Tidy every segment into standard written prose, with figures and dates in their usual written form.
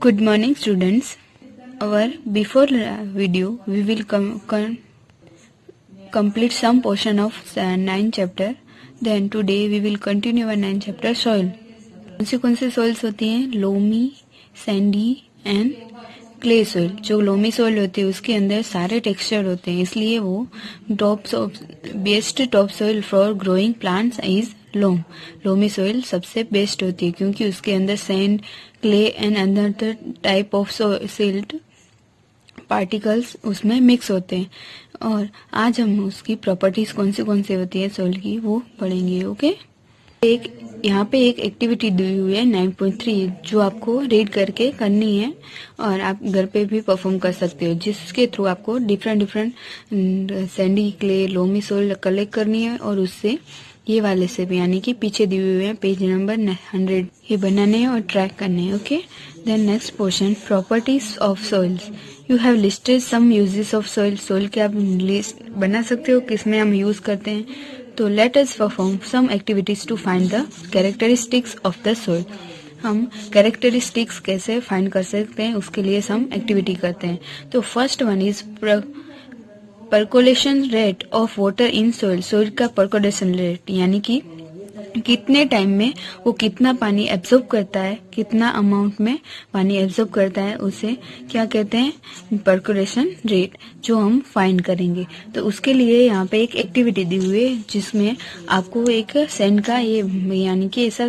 Good morning, students. Our before video, we will complete some portion of 9th chapter. Then today we will continue our 9th chapter soil. कौन से soils होती हैं? Loamy, sandy and clay soil. जो loamy soil होती है उसके अंदर सारे texture होते हैं, इसलिए वो best top soil for growing plants is loamy soil सबसे बेस्ट होती है क्योंकि उसके अंदर sand, clay and other type of silt particles उसमें मिक्स होते हैं। और आज हम उसकी प्रॉपर्टीज कौन सी होती है सोइल की वो पढ़ेंगे। ओके, यहाँ पे एक एक्टिविटी दी हुई है 9.3 जो आपको रीड करके करनी है और आप घर पे भी परफॉर्म कर सकते हो, जिसके थ्रू आपको different Sandy, clay, loamy soil collect करनी है और उससे ये वाले से भी यानी कि पीछे दिए हुए हैं पेज नंबर 100 ये बनाने हैं और ट्रैक करने हैं। Okay, then next portion properties of soils. You have listed some uses of soil. Soil के आप लिस्ट बना सकते हो किसमें हम यूज करते हैं। तो let us perform some activities to find the characteristics of the soil. हम कैरेक्टरिस्टिक्स कैसे फाइंड कर सकते हैं उसके लिए सम एक्टिविटी करते हैं। तो first one is percolation rate of water in soil. Soil का परकोलेशन रेट यानी कि कितने टाइम में वो कितना पानी एब्जॉर्ब करता है, कितना अमाउंट में पानी एब्जॉर्ब करता है, उसे क्या कहते हैं? परकोलेशन रेट, जो हम फाइंड करेंगे। तो उसके लिए यहाँ पे एक एक्टिविटी दी हुई है जिसमें आपको एक सैंड का ये यानी कि ऐसा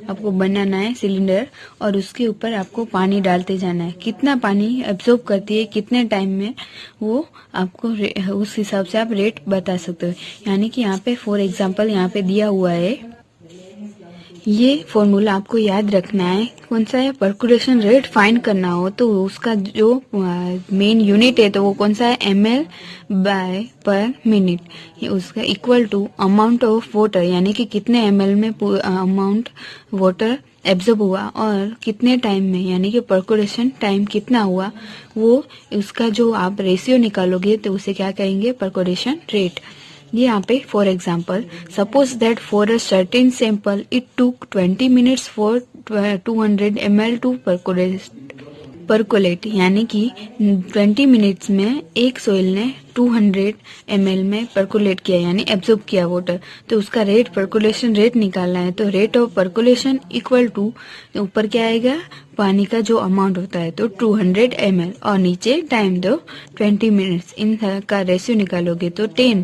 आपको बनाना है सिलेंडर और उसके ऊपर आपको पानी डालते जाना है। कितना पानी एब्जॉर्ब करती है, कितने टाइम में, वो आपको उस हिसाब से आप रेट बता सकते हो। यानी कि यहाँ पे फॉर एग्जाम्पल यहाँ पे दिया हुआ है, ये फॉर्मूला आपको याद रखना है। कौन सा है? परकुलेशन रेट फाइंड करना हो तो उसका जो मेन यूनिट है तो वो कौन सा है? ml by per minute. उसका equal to amount of water यानी कि कितने ml में अमाउंट वाटर एब्जॉर्ब हुआ और कितने टाइम में यानी कि परकुलेशन टाइम कितना हुआ, वो उसका जो आप रेशियो निकालोगे तो उसे क्या कहेंगे? Percolation rate. ये यहाँ पे for example suppose that for a certain sample it took 20 minutes for 200 ml to percolate यानी कि 20 मिनट्स में एक सोइल ने 200 ml में परकोलेट किया यानी एब्जॉर्ब किया वाटर। तो उसका रेट परकोलेशन रेट निकालना है। तो rate of percolation equal to ऊपर क्या आएगा? पानी का जो अमाउंट होता है तो 200 ml और नीचे टाइम दो 20 मिनट्स। इन का रेशियो निकालोगे तो 10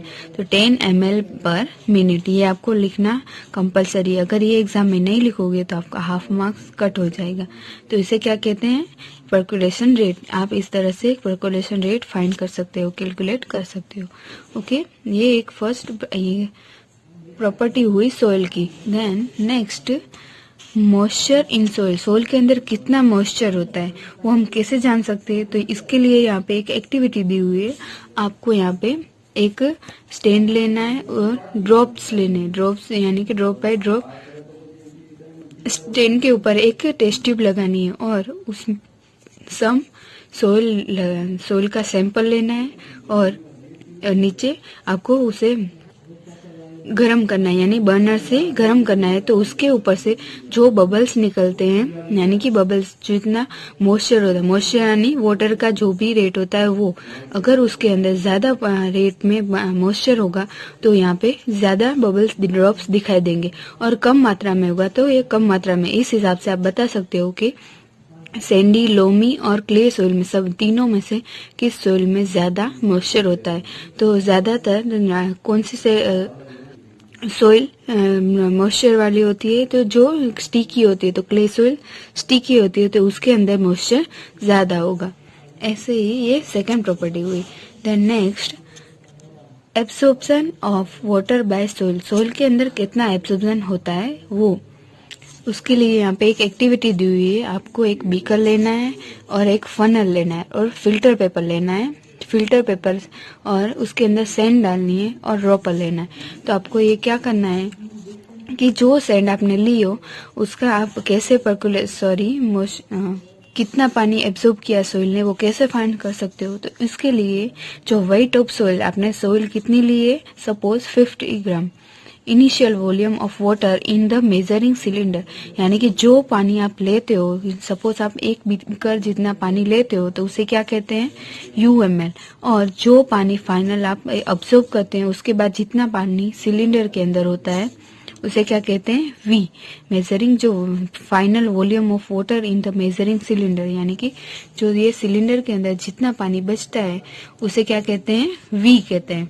ml पर मिनट। ये आपको लिखना कंपलसरी। अगर ये एग्जाम में नहीं लिखोगे तो आपका हाफ मार्क्स कट हो जाएगा। तो इसे क्या कहते हैं? Percolation rate. आप इस तरह से परकुलेशन रेट फाइंड कर सकते हो, कैलकुलेट कर सकते हो। ओके, ये एक फर्स्ट प्रॉपर्टी हुई सोइल की। Then next moisture in soil. Soil के अंदर कितना मॉइस्चर होता है वो हम कैसे जान सकते हैं? तो इसके लिए यहाँ पे एक एक्टिविटी दी हुई है। आपको यहाँ पे एक स्टैंड लेना है और ड्रॉप्स लेने हैं। ड्रॉप्स यानी कि ड्रॉप बाय ड्रॉप स्टैंड के ऊपर एक टेस्ट ट्यूब लगानी है और उस सम सोइल का सैंपल लेना है और नीचे आपको उसे गरम करना है यानी बर्नर से गरम करना है। तो उसके ऊपर से जो बबल्स निकलते हैं यानी कि बबल्स जितना मॉइस्चर होता है, मॉइस्चर यानी वाटर का जो भी रेट होता है वो, अगर उसके अंदर ज्यादा रेट में मॉइस्चर होगा तो यहाँ पे ज्यादा बबल्स ड्रॉप्स दिखाई देंगे और कम मात्रा में होगा तो ये कम मात्रा में। इस हिसाब से आप बता सकते हो कि सैंडी, लोमी और क्ले सोइल में सब तीनों में से किस सोइल में ज्यादा मॉइस्चर होता है। तो ज्यादातर कौन सी से सोइल मॉइस्चर वाली होती है, तो जो स्टिकी होती है तो क्ले सोइल स्टिकी होती है तो उसके अंदर मॉइस्चर ज्यादा होगा। ऐसे ही ये सेकंड प्रॉपर्टी हुई। Then next absorption of water by soil. Soil के अंदर कितना एब्सॉर्प्शन होता है वो, उसके लिए यहाँ पे एक एक्टिविटी दी हुई है। आपको एक बीकर लेना है और एक फनल लेना है और फिल्टर पेपर लेना है, फिल्टर पेपर, और उसके अंदर सैंड डालनी है और ड्रॉपर लेना है। तो आपको ये क्या करना है कि जो सैंड आपने ली हो उसका आप कैसे कितना पानी एब्जॉर्ब किया सोइल ने वो कैसे फाइंड कर सकते हो। तो इसके लिए जो वेट ऑफ सोइल, आपने सोइल कितनी ली है, suppose 50 gram, initial volume of water in the measuring cylinder, यानी कि जो पानी आप लेते हो, सपोज आप 1 बीकर जितना पानी लेते हो तो उसे क्या कहते हैं, UML। और जो पानी फाइनल आप ऑब्जर्व करते हैं उसके बाद जितना पानी सिलेंडर के अंदर होता है उसे क्या कहते हैं, V। मेजरिंग जो final volume of water in the measuring cylinder, यानी कि जो ये सिलेंडर के अंदर जितना पानी बचता है उसे क्या कहते हैं, V कहते हैं।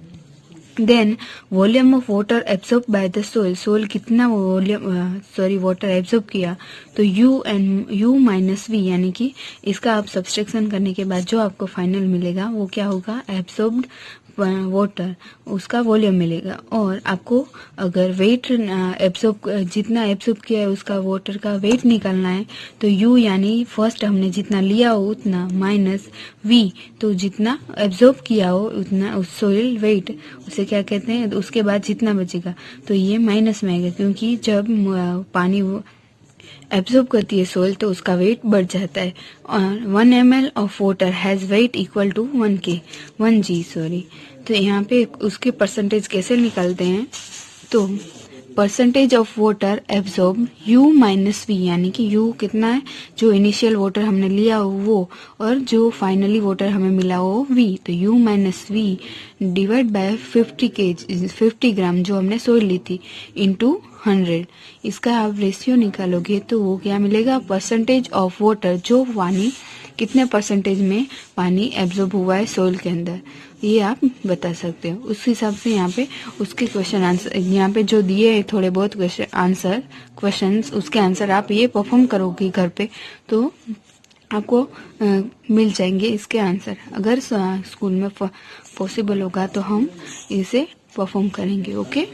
Then volume of water absorb by the soil, soil कितना वाटर एब्सॉर्ब किया, तो U माइनस V, यानी कि इसका आप सब्सट्रैक्शन करने के बाद जो आपको फाइनल मिलेगा वो क्या होगा, एब्सॉर्ब्ड वाटर, उसका वॉल्यूम मिलेगा। और आपको अगर वेट जितना एब्सॉर्ब किया है उसका वाटर का वेट निकालना है तो U यानी फर्स्ट हमने जितना लिया हो उतना माइनस V, तो जितना एब्सॉर्ब किया हो उतना उस सोइल वेट उसे क्या कहते हैं, उसके बाद जितना बचेगा तो ये माइनस में आएगा, क्योंकि जब पानी एब्सॉर्ब करती है सोइल तो उसका वेट बढ़ जाता है। और 1 ml of water has weight equal to 1 g sorry. तो यहाँ पे उसके परसेंटेज कैसे निकालते हैं, तो percentage of water absorb U minus V, यानी कि U कितना है, जो इनिशियल वाटर हमने लिया हो वो, और जो फाइनली वाटर हमें मिला हो V, तो U minus V divide by 50 gram जो हमने सोइल ली थी इंटू 100। इसका आप रेशियो निकालोगे तो वो क्या मिलेगा, परसेंटेज ऑफ वाटर, जो पानी कितने परसेंटेज में पानी एब्जॉर्ब हुआ है सोइल के अंदर, ये आप बता सकते हो। उस हिसाब से यहाँ पे उसके क्वेश्चन आंसर, यहाँ पे जो दिए हैं थोड़े बहुत क्वेश्चंस, उसके आंसर आप ये परफॉर्म करोगे घर पे तो आपको मिल जाएंगे इसके आंसर। अगर स्कूल में पॉसिबल होगा तो हम इसे परफॉर्म करेंगे। Okay.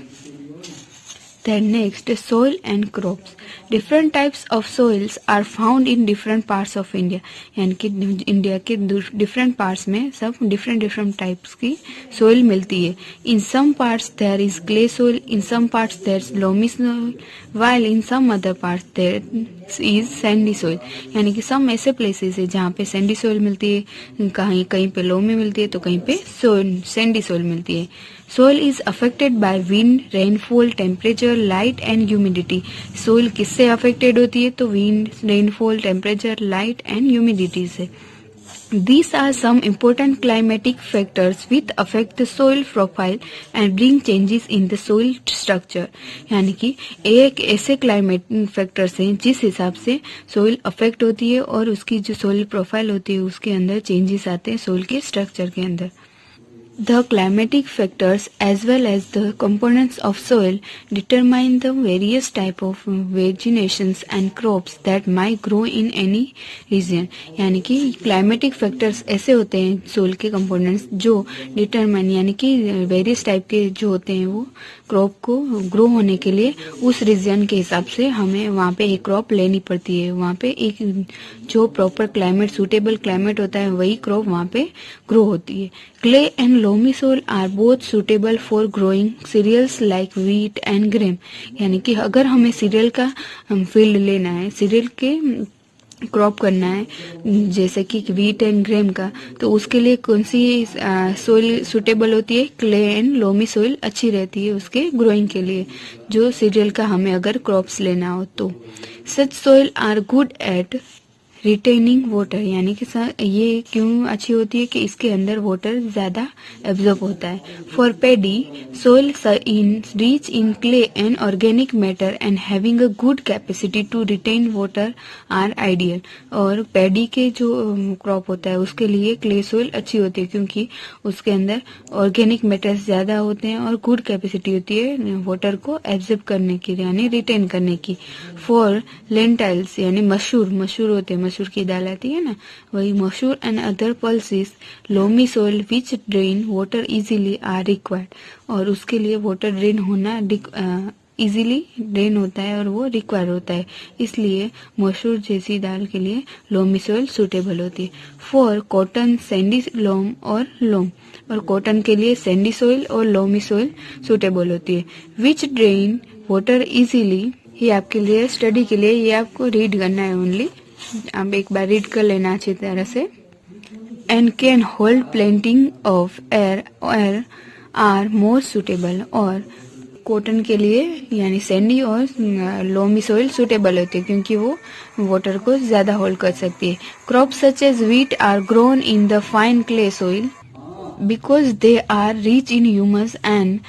Then next, soil and crops. Different types of soils are found in different parts of India. यानी कि इंडिया के different parts में सब different types की soil मिलती है। In some parts there is clay soil, in some parts there is loamy soil, while in some other parts there is sandy soil. यानी कि some ऐसे places है जहाँ पे sandy soil मिलती है, कहीं पे loamy मिलती है तो कहीं पे sandy soil मिलती है। Soil is affected by wind, rainfall, temperature, light and humidity. Soil किससे affected होती है, तो wind, rainfall, temperature, light and humidity से। These are some important climatic factors which affect the soil profile and bring changes in the soil structure. यानी कि एक ऐसे climate factors हैं जिस हिसाब से सोइल अफेक्ट होती है और उसकी जो सोइल प्रोफाइल होती है उसके अंदर चेंजेस आते हैं सोइल के स्ट्रक्चर के अंदर। The climatic factors as well as the components of soil determine the various type of vegetations and crops that might grow in any region. यानी कि climatic factors ऐसे होते हैं soil के components जो determine यानी कि various type के जो होते हैं वो क्रॉप को ग्रो होने के लिए उस रीजन के हिसाब से हमें वहाँ पे एक क्रॉप लेनी पड़ती है। वहाँ पे एक जो प्रॉपर क्लाइमेट सूटेबल क्लाइमेट होता है वही क्रॉप वहाँ पे ग्रो होती है। Clay and loamy soil are both suitable for growing cereals like wheat and grain. यानी कि अगर हमें सीरियल का फील्ड लेना है, सीरियल के क्रॉप करना है जैसे कि व्हीट एंड ग्रेन का, तो उसके लिए कौन सी सोइल सुटेबल होती है, क्ले एंड लोमी सोइल अच्छी रहती है उसके ग्रोइंग के लिए, जो सीरियल का हमें अगर क्रॉप्स लेना हो तो। Such soil are good at retaining water. यानी कि ये क्यों अच्छी होती है कि इसके अंदर वाटर ज्यादा एब्जॉर्ब होता है। For paddy soil in rich in clay and organic matter and having a good capacity to retain water are ideal. और पेडी के जो क्रॉप होता है उसके लिए क्ले सोइल अच्छी होती है क्योंकि उसके अंदर ऑर्गेनिक मैटर्स ज्यादा होते हैं और गुड कैपेसिटी होती है वाटर को एब्जॉर्ब करने की यानी रिटेन करने की। फॉर लेंटाइल्स यानी मशहूर होते हैं, मसूर की दाल आती है ना, वही मसूर and other pulses loamy soil which drain water easily are required. और उसके लिए वाटर ड्रेन होना इजीली ड्रेन होता है और वो रिक्वायर होता है, इसलिए मसूर जैसी दाल के लिए लोमी सोइल सुटेबल होती है। फॉर कॉटन सैंडी लोम और कॉटन के लिए सैंडी सोइल और लोमी सोइल सुटेबल होती है। विच ड्रेन वाटर इजीली, ये आपके लिए स्टडी के लिए ये आपको रीड करना है ओनली, आप एक बार रीड कर लेना अच्छी तरह से। And can hold plenty of air are more suitable. और कॉटन के लिए यानी सैंडी और लोमी सॉइल सूटेबल होती है क्योंकि वो वाटर को ज़्यादा होल्ड कर सकती है। Crops such as wheat are grown in the fine clay soil because they are rich in humus and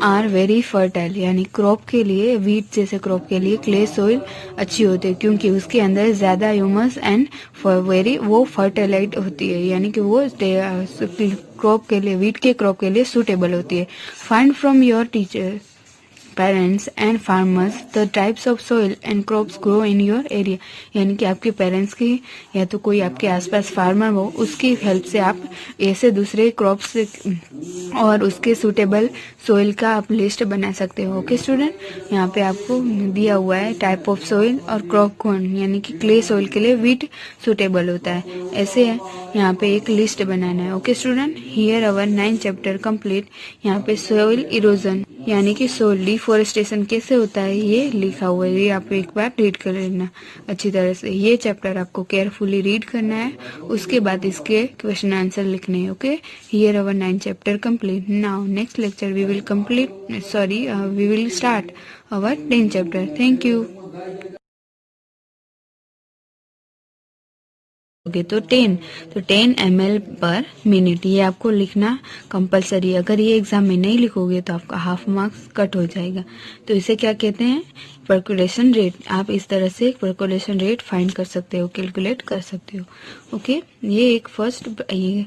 are very fertile. यानी क्रॉप के लिए, व्हीट जैसे क्रॉप के लिए क्ले सॉइल अच्छी होती है क्योंकि उसके अंदर ज़्यादा ह्यूमस एंड वेरी वो फर्टिलाइट होती है, यानी कि वो क्रॉप के लिए, व्हीट के क्रॉप के लिए सूटेबल होती है। Find from your teacher, parents and farmers the types of soil and crops grow in your area. यानी कि आपके पेरेंट्स की या तो कोई आपके आसपास फार्मर हो, उसकी हेल्प से आप ऐसे दूसरे क्रॉप्स और उसके सूटेबल सॉइल का आप लिस्ट बना सकते हो। ओके स्टूडेंट, यहाँ पे आपको दिया हुआ है टाइप ऑफ सॉइल और क्रॉप कौन, यानी कि क्ले सॉइल के लिए व्हीट सूटेबल होता है। ऐसे है यहाँ पे एक लिस्ट बनाना है। Okay student, here our 9th chapter complete. यहाँ पे सॉइल इरोजन यानी कि सॉइल डिफॉरेस्टेशन कैसे होता है ये लिखा हुआ है, ये आप एक बार रीड कर लेना अच्छी तरह से। ये चैप्टर आपको केयरफुली रीड करना है, उसके बाद इसके क्वेश्चन आंसर लिखने हैं। Okay, here our 9th chapter complete. Now next lecture we will start our 10th chapter. Thank you. Okay, तो 10 ml पर मिनट ये आपको लिखना कंपलसरी है। अगर ये एग्जाम में नहीं लिखोगे तो आपका हाफ मार्क्स कट हो जाएगा। तो इसे क्या कहते हैं, पर्कुलेशन रेट। आप इस तरह से पर्कुलेशन रेट फाइंड कर सकते हो, कैलकुलेट कर सकते हो। ओके, ये एक फर्स्ट ये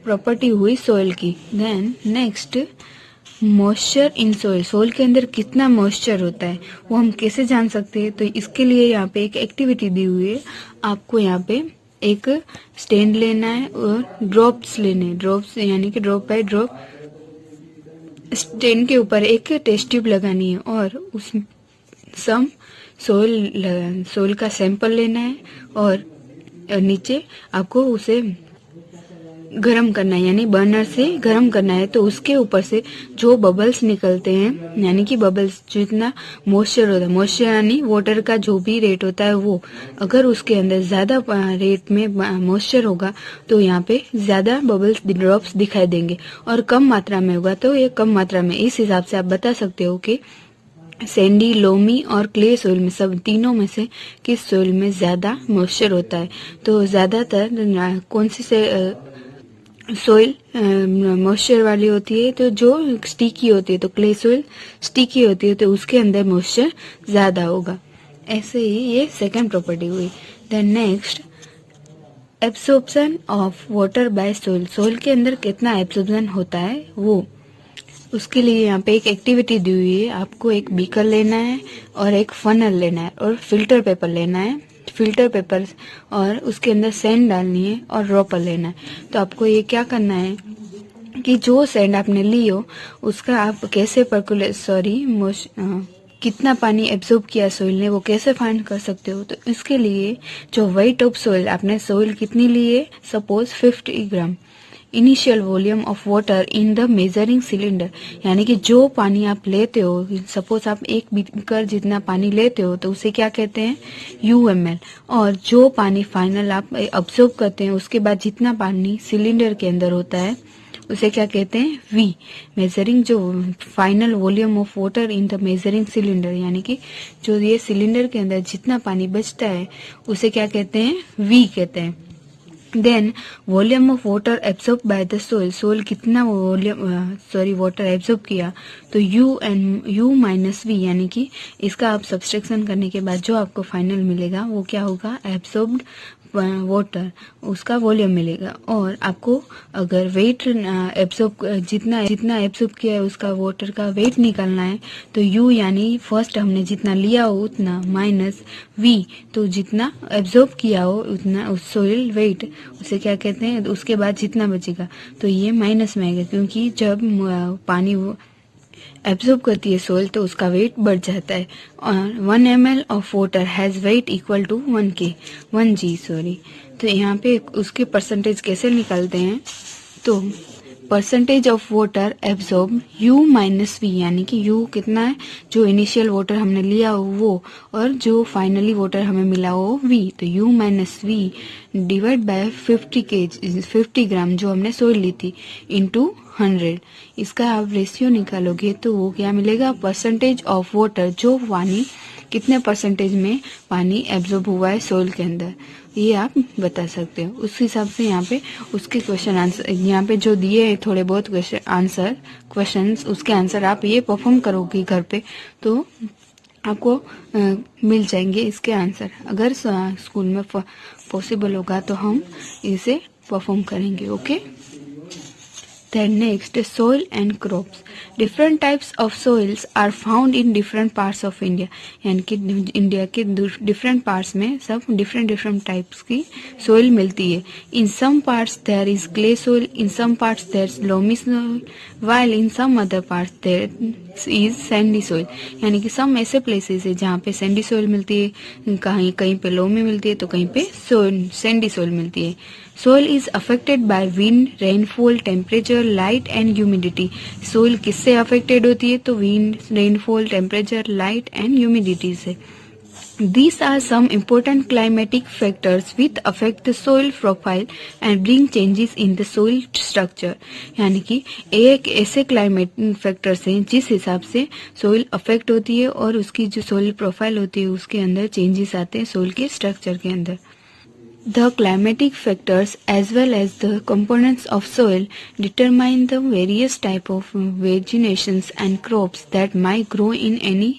प्रॉपर्टी हुई सॉइल की। Then next, moisture in soil. Soil के अंदर कितना मॉइस्चर होता है वो हम कैसे जान सकते हैं, तो इसके लिए यहाँ पे एक एक्टिविटी दी हुई है। आपको यहाँ पे एक स्टैंड लेना है और ड्रॉप्स लेने हैं। ड्रॉप्स यानी कि ड्रॉप बाय ड्रॉप स्टैंड के ऊपर एक टेस्ट ट्यूब लगानी है और उस सॉइल का सैंपल लेना है और नीचे आपको उसे गरम करना है, यानी बर्नर से गरम करना है। तो उसके ऊपर से जो बबल्स निकलते हैं, यानी कि बबल्स जितना मॉइस्चर होता है, मॉइस्चर यानी वाटर का जो भी रेट होता है वो, अगर उसके अंदर ज्यादा रेट में मॉइस्चर होगा तो यहाँ पे ज्यादा बबल्स ड्रॉप्स दिखाई देंगे, और कम मात्रा में होगा तो ये कम मात्रा में। इस हिसाब से आप बता सकते हो कि सैंडी, लोमी और क्ले सॉइल में, सब तीनों में से किस सॉइल में ज्यादा मॉइस्चर होता है। तो ज्यादातर कौन सी से सॉइल मॉइस्चर वाली होती है, तो जो स्टिकी होती है, तो क्ले सॉइल स्टिकी होती है तो उसके अंदर मॉइस्चर ज्यादा होगा। ऐसे ही ये सेकंड प्रॉपर्टी हुई। Then next, absorption of water by soil. Soil के अंदर कितना एब्सॉर्प्शन होता है वो, उसके लिए यहाँ पे एक एक्टिविटी दी हुई है। आपको एक बीकर लेना है और एक फनल लेना है और फिल्टर पेपर लेना है, फिल्टर पेपर, और उसके अंदर सैंड डालनी है और ड्रॉपर लेना है। तो आपको ये क्या करना है कि जो सैंड आपने ली हो उसका आप कैसे कितना पानी एब्जॉर्ब किया सॉइल ने वो कैसे फाइंड कर सकते हो। तो इसके लिए जो वेट ऑफ सॉइल, आपने सॉइल कितनी ली है, suppose 50 gram, initial volume of water in the measuring cylinder, यानी कि जो पानी आप लेते हो, सपोज आप एक बीकर जितना पानी लेते हो तो उसे क्या कहते हैं, UML। और जो पानी फाइनल आप अब्सॉर्ब करते हैं उसके बाद जितना पानी सिलेंडर के अंदर होता है उसे क्या कहते हैं, V। मेजरिंग जो final volume of water in the measuring cylinder, यानी कि जो ये सिलेंडर के अंदर जितना पानी बचता है उसे क्या कहते हैं, V कहते हैं। Then volume of water absorb by the soil, soil कितना वाटर एब्सॉर्ब किया, तो U माइनस V, यानी कि इसका आप सब्सट्रैक्शन करने के बाद जो आपको फाइनल मिलेगा वो क्या होगा, एब्सॉर्ब्ड वाटर, उसका वॉल्यूम मिलेगा। और आपको अगर वेट एब्सॉर्ब जितना एब्सॉर्ब किया है उसका वाटर का वेट निकालना है, तो U यानी फर्स्ट हमने जितना लिया हो उतना माइनस V, तो जितना एब्सॉर्ब किया हो उतना उस सोइल वेट, उसे क्या कहते हैं, उसके बाद जितना बचेगा तो ये माइनस में आएगा, क्योंकि जब पानी एब्सॉर्ब करती है सोइल तो उसका वेट बढ़ जाता है। और 1 ml of water has weight equal to 1g। तो यहाँ पे उसके परसेंटेज कैसे निकालते हैं, तो percentage of water absorb U minus V, यानी कि U कितना है, जो इनिशियल वाटर हमने लिया हो वो, और जो फाइनली वाटर हमें मिला हो V, तो U minus V divide by 50 gram जो हमने सोइल ली थी इंटू 100। इसका आप रेशियो निकालोगे तो वो क्या मिलेगा, परसेंटेज ऑफ वाटर, जो पानी कितने परसेंटेज में पानी एब्जॉर्ब हुआ है सोइल के अंदर, ये आप बता सकते हो। उस हिसाब से यहाँ पे उसके क्वेश्चन आंसर, यहाँ पे जो दिए हैं थोड़े बहुत क्वेश्चंस, उसके आंसर आप ये परफॉर्म करोगे घर पे तो आपको मिल जाएंगे इसके आंसर। अगर स्कूल में पॉसिबल होगा तो हम इसे परफॉर्म करेंगे। Okay, then next, soil and crops. Different types of soils are found in different parts of India. यानी कि इंडिया के different parts में सब different types की soil मिलती है। In some parts there is clay soil, in some parts there is loamy soil, while in some other parts there is sandy soil. यानी कि some ऐसे places है जहाँ पे sandy soil मिलती है, कहीं पे loamy मिलती है तो कहीं पे sandy soil मिलती है। Soil is affected by wind, rainfall, temperature, light and humidity. Soil किससे affected होती है, तो wind, rainfall, temperature, light and humidity से। These are some important climatic factors which affect the soil profile and bring changes in the soil structure. यानी कि एक ऐसे climate factors हैं जिस हिसाब से सोइल अफेक्ट होती है और उसकी जो सोइल प्रोफाइल होती है उसके अंदर चेंजेस आते हैं सोइल के स्ट्रक्चर के अंदर। The climatic factors as well as the components of soil determine the various type of vegetations and crops that might grow in any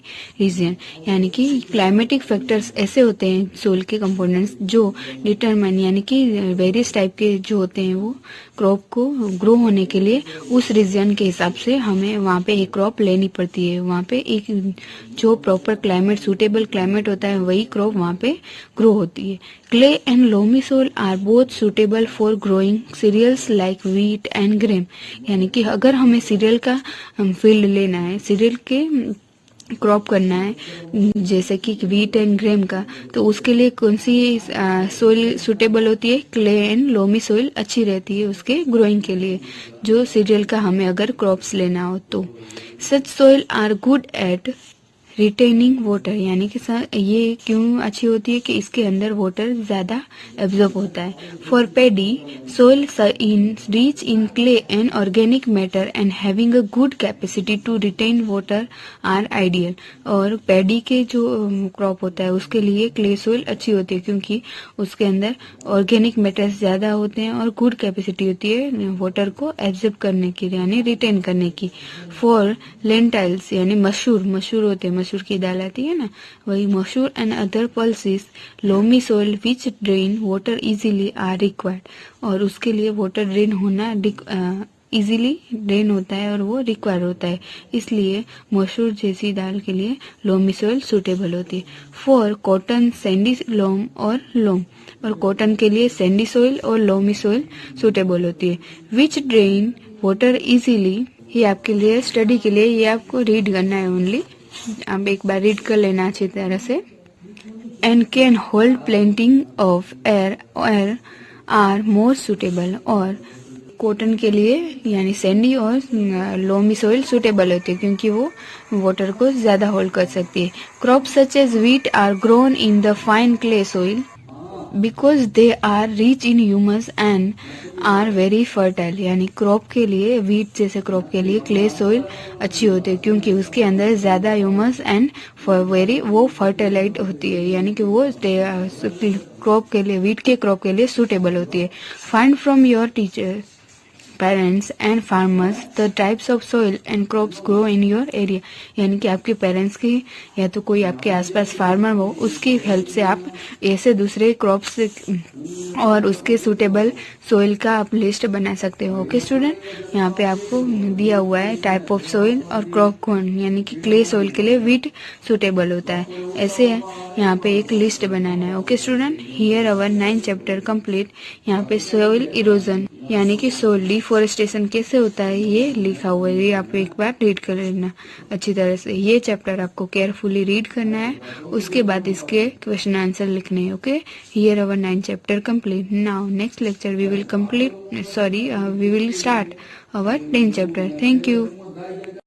region. यानी कि climatic factors ऐसे होते हैं soil के components जो determine, यानी कि various type के जो होते हैं वो क्रॉप को ग्रो होने के लिए उस रीजन के हिसाब से हमें वहाँ पे एक क्रॉप लेनी पड़ती है। वहाँ पे एक जो प्रॉपर क्लाइमेट, सूटेबल क्लाइमेट होता है वही क्रॉप वहाँ पे ग्रो होती है। Clay and loamy soil are both suitable for growing cereals like wheat and grain. यानी कि अगर हमें सीरियल का फील्ड लेना है, सीरियल के क्रॉप करना है जैसे कि व्हीट एंड ग्रेन का, तो उसके लिए कौन सी सोइल सुटेबल होती है, क्ले एंड लोमी सोइल अच्छी रहती है उसके ग्रोइंग के लिए, जो सीरियल का हमें अगर क्रॉप्स लेना हो तो। Such soil are good at retaining water, यानी कि ये क्यों अच्छी होती है कि इसके अंदर वाटर ज्यादा एब्जॉर्ब होता है। For paddy soil in rich in clay and organic matter and having a good capacity to retain water are ideal. और पेडी के जो क्रॉप होता है उसके लिए क्ले सोइल अच्छी होती है क्योंकि उसके अंदर ऑर्गेनिक मैटर्स ज्यादा होते हैं और गुड कैपेसिटी होती है वाटर को एब्जॉर्ब करने की, यानी रिटेन करने की। फॉर लेंटाइल्स यानी मशूर होते हैं, मसूर की दाल आती है ना, वही मसूर and other pulses loamy soil which drain water easily are required. और उसके लिए वाटर ड्रेन होना इजीली ड्रेन होता है और वो रिक्वायर होता है, इसलिए मसूर जैसी दाल के लिए लोमी सोइल सुटेबल होती है। फॉर कॉटन सैंडी लोम और कॉटन के लिए सैंडी सोइल और लोमी सोइल सुटेबल होती है। विच ड्रेन वाटर इजीली, ये आपके लिए स्टडी के लिए, ये आपको रीड करना है ओनली, आप एक बार रीड कर लेना अच्छी तरह से। And can hold plenty of air are more suitable. और कॉटन के लिए यानी सैंडी और लोमी सोइल सुटेबल होती है क्योंकि वो वाटर को ज्यादा होल्ड कर सकती है। Crop such as wheat are grown in the fine clay soil because they are rich in humus and are very fertile. यानी क्रॉप के लिए, व्हीट जैसे क्रॉप के लिए क्ले सोइल अच्छी होती है क्योंकि उसके अंदर ज्यादा ह्यूमस एंड वो फर्टिलाइट होती है, यानी कि वो क्रॉप के लिए, व्हीट के क्रॉप के लिए सुटेबल होती है। Find from your teacher, parents and farmers the types of soil and crops grow in your area. यानी कि आपके पेरेंट्स की या तो कोई आपके आसपास फार्मर हो, उसकी हेल्प से आप ऐसे दूसरे क्रॉप्स और उसके सुटेबल सोइल का आप लिस्ट बना सकते हो। ओके स्टूडेंट, यहाँ पे आपको दिया हुआ है टाइप ऑफ सोइल और क्रॉप कौन, यानी कि क्ले सोइल के लिए व्हीट सुटेबल होता है, ऐसे है यहाँ पे एक लिस्ट बनाना है। Okay student, here our 9th chapter complete. यहाँ पे सोइल इरोजन यानी कि सोल। डिफोरेस्टेशन कैसे होता है ये लिखा हुआ है, ये आप एक बार रीड कर लेना अच्छी तरह से। ये चैप्टर आपको केयरफुली रीड करना है, उसके बाद इसके क्वेश्चन आंसर लिखने हैं। Okay, here our 9 chapter complete. Now next lecture we will start our 10th chapter. Thank you.